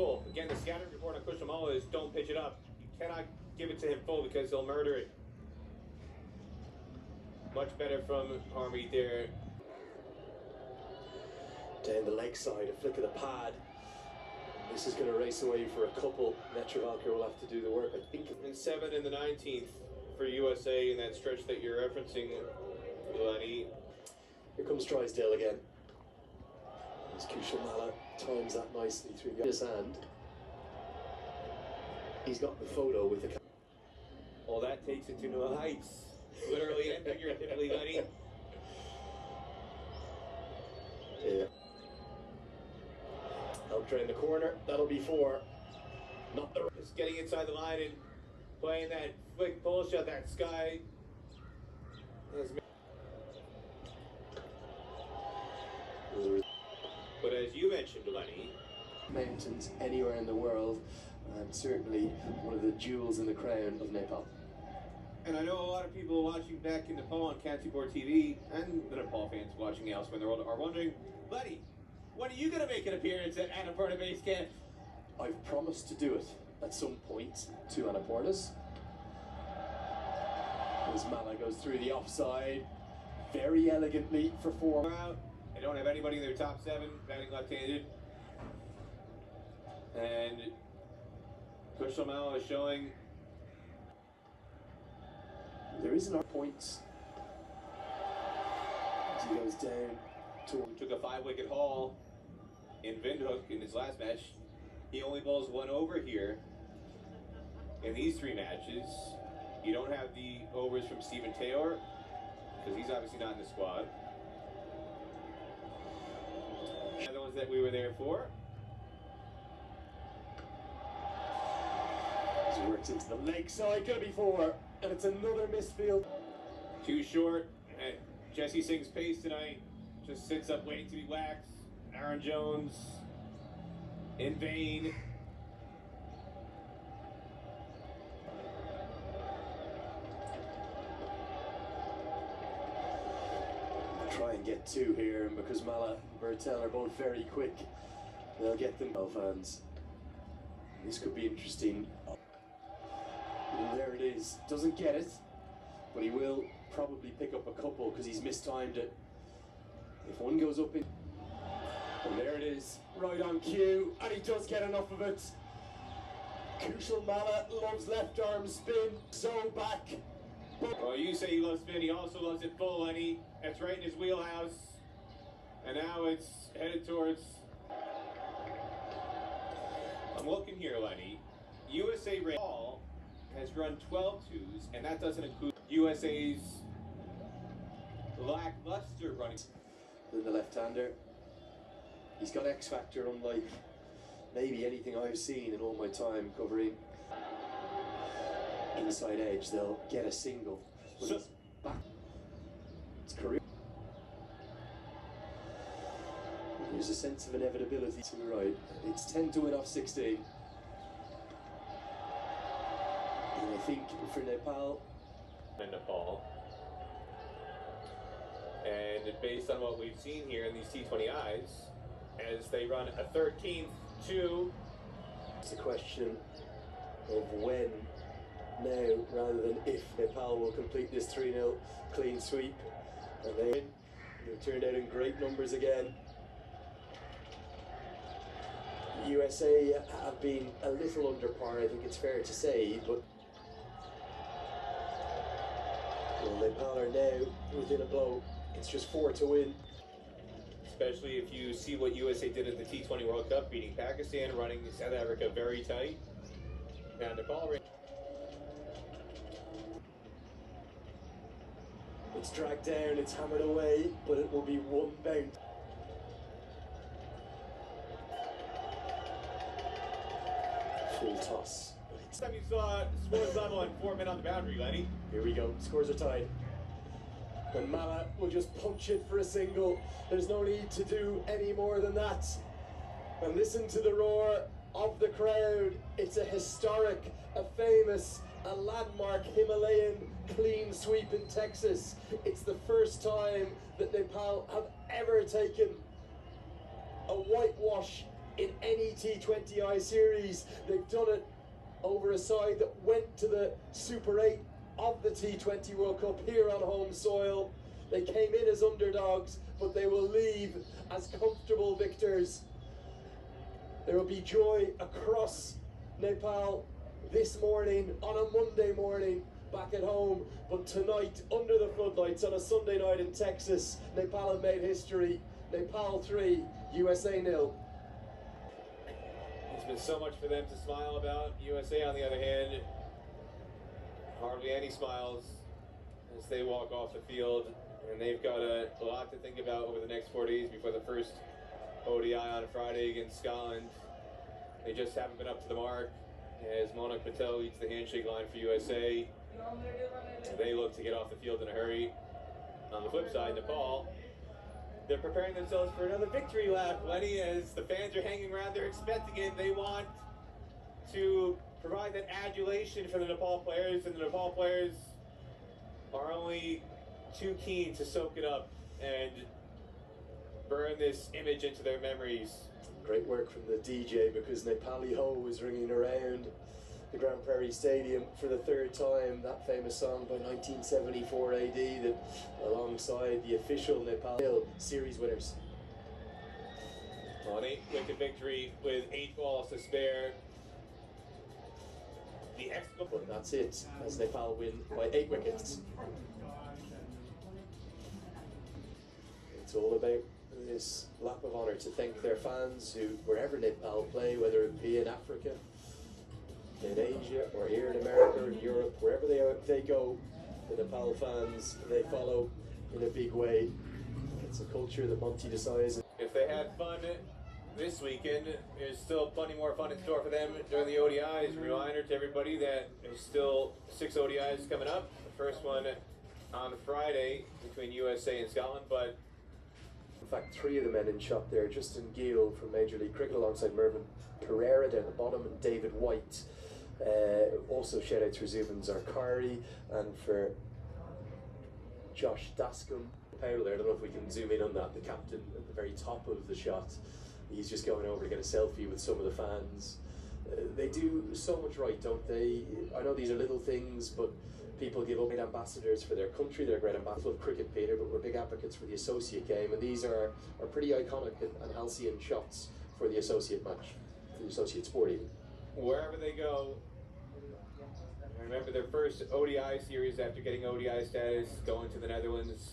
Again, the scouting report on Kushamala is don't pitch it up. You cannot give it to him full because he'll murder it. Much better from Harmy there. Down the leg side, a flick of the pad. This is going to race away for a couple. Netravalka will have to do the work, I think. And 7 in the 19th for USA in that stretch that you're referencing, Lenny. Here comes Drysdale again. As Kushamala times that nicely through his hand. He's got the photo with the... Well, that takes it to new heights. Literally and figuratively, Lenny. Yeah. Help drain the corner. That'll be 4. Not the... Just getting inside the line and playing that flick pull shot, that sky. But as you mentioned, Lenny, mountains anywhere in the world, and certainly one of the jewels in the crown of Nepal. and I know a lot of people watching back in Nepal on Kantipur TV, and the Nepal fans watching elsewhere in the world are wondering, Buddy, when are you going to make an appearance at Annapurna Base Camp? I've promised to do it at some point to Annapurnas. As Mala goes through the offside, very elegantly for 4. Out. They don't have anybody in their top 7 batting left-handed. And Kushal Mala is showing there isn't our points. As he goes down to... Took a 5-wicket haul in Windhoek in his last match. He only bowls 1 over here. In these 3 matches, you don't have the overs from Stephen Taylor, because he's obviously not in the squad. And the ones that we were there for. He works into the leg side, gonna be 4, and it's another missed field. Too short. And Jesse Singh's pace tonight just sits up waiting to be whacked. Aaron Jones in vain. Try and get 2 here, and because Mala and Bertel are both very quick, they'll get them. Fans. This could be interesting. And there it is. Doesn't get it, but he will probably pick up a couple because he's mistimed it. If one goes up in... And there it is, right on cue, and he does get enough of it. Kushal Mala loves left arm spin, so back. Well, you say he loves spin, he also loves it full, Lenny. That's right in his wheelhouse. And now it's headed towards... I'm looking here, Lenny. USA Ball has run 12 twos, and that doesn't include USA's lackluster running. Then the left-hander. He's got X factor unlike maybe anything I've seen in all my time covering. Inside edge, they'll get a single. So, it's back. It's career. There's a sense of inevitability to the right. It's 10 to win off 16. And I think for Nepal. In Nepal. And based on what we've seen here in these T20Is, as they run a 13th 2. It's a question of when now rather than if Nepal will complete this 3-0 clean sweep. And they've turned out in great numbers again. USA have been a little under par, I think it's fair to say, but well, Nepal are now within a blow. It's just 4 to win. Especially if you see what USA did at the T20 World Cup, beating Pakistan, running South Africa very tight. Now Nepal. It's dragged down, it's hammered away, but it will be 1 bounce. Full toss. Last time you saw scores level and 4 men on the boundary, Lenny. Here we go, scores are tied. And Mala will just punch it for a single. There's no need to do any more than that. And listen to the roar of the crowd. It's a historic, a famous, a landmark Himalayan clean sweep in Texas. It's the first time that Nepal have ever taken a whitewash in any T20I series. They've done it over a side that went to the Super 8 of the T20 World Cup here on home soil. They came in as underdogs, but they will leave as comfortable victors. There will be joy across Nepal this morning, on a Monday morning, back at home. But tonight, under the floodlights, on a Sunday night in Texas, Nepal have made history. Nepal 3, USA 0. There's been so much for them to smile about. USA, on the other hand, hardly any smiles as they walk off the field. And they've got a lot to think about over the next 4 days before the first ODI on Friday against Scotland. They just haven't been up to the mark as Monak Patel leads the handshake line for USA. They look to get off the field in a hurry. On the flip side, Nepal, they're preparing themselves for another victory lap, Lenny, as the fans are hanging around. They're expecting it. They want to provide that adulation for the Nepal players, and the Nepal players are only too keen to soak it up and burn this image into their memories. Great work from the DJ, because Nepali Ho was ringing around the Grand Prairie Stadium for the third time. That famous song by 1974 AD that alongside the official Nepal series winners. Well, an 8-wicket victory with 8 balls to spare. The But that's it, as Nepal win by 8 wickets. It's all about this lap of honour to thank their fans who, wherever Nepal play, whether it be in Africa, in Asia, or here in America, or in Europe, wherever they go, the Nepal fans, they follow in a big way. It's a culture that Monty decides. If they had fun this weekend, there's still plenty more fun in store for them during the ODIs. Reminder to everybody that there's still 6 ODIs coming up. The first one on Friday between USA and Scotland, but in fact, 3 of the men in shot there. Justin Gill from Major League Cricket alongside Mervyn Pereira down the bottom, and David White. Also shout out to Zubin Zarkari and for Josh Dascombe. Powell there, I don't know if we can zoom in on that, the captain at the very top of the shot. He's just going over to get a selfie with some of the fans. They do so much right, don't they? I know these are little things, but people give up great ambassadors for their country. They're great ambassadors of cricket, Peter, but we're big advocates for the associate game, and these are pretty iconic and halcyon shots for the associate match, for the associate sport even. Wherever they go, I remember their first ODI series after getting ODI status, going to the Netherlands.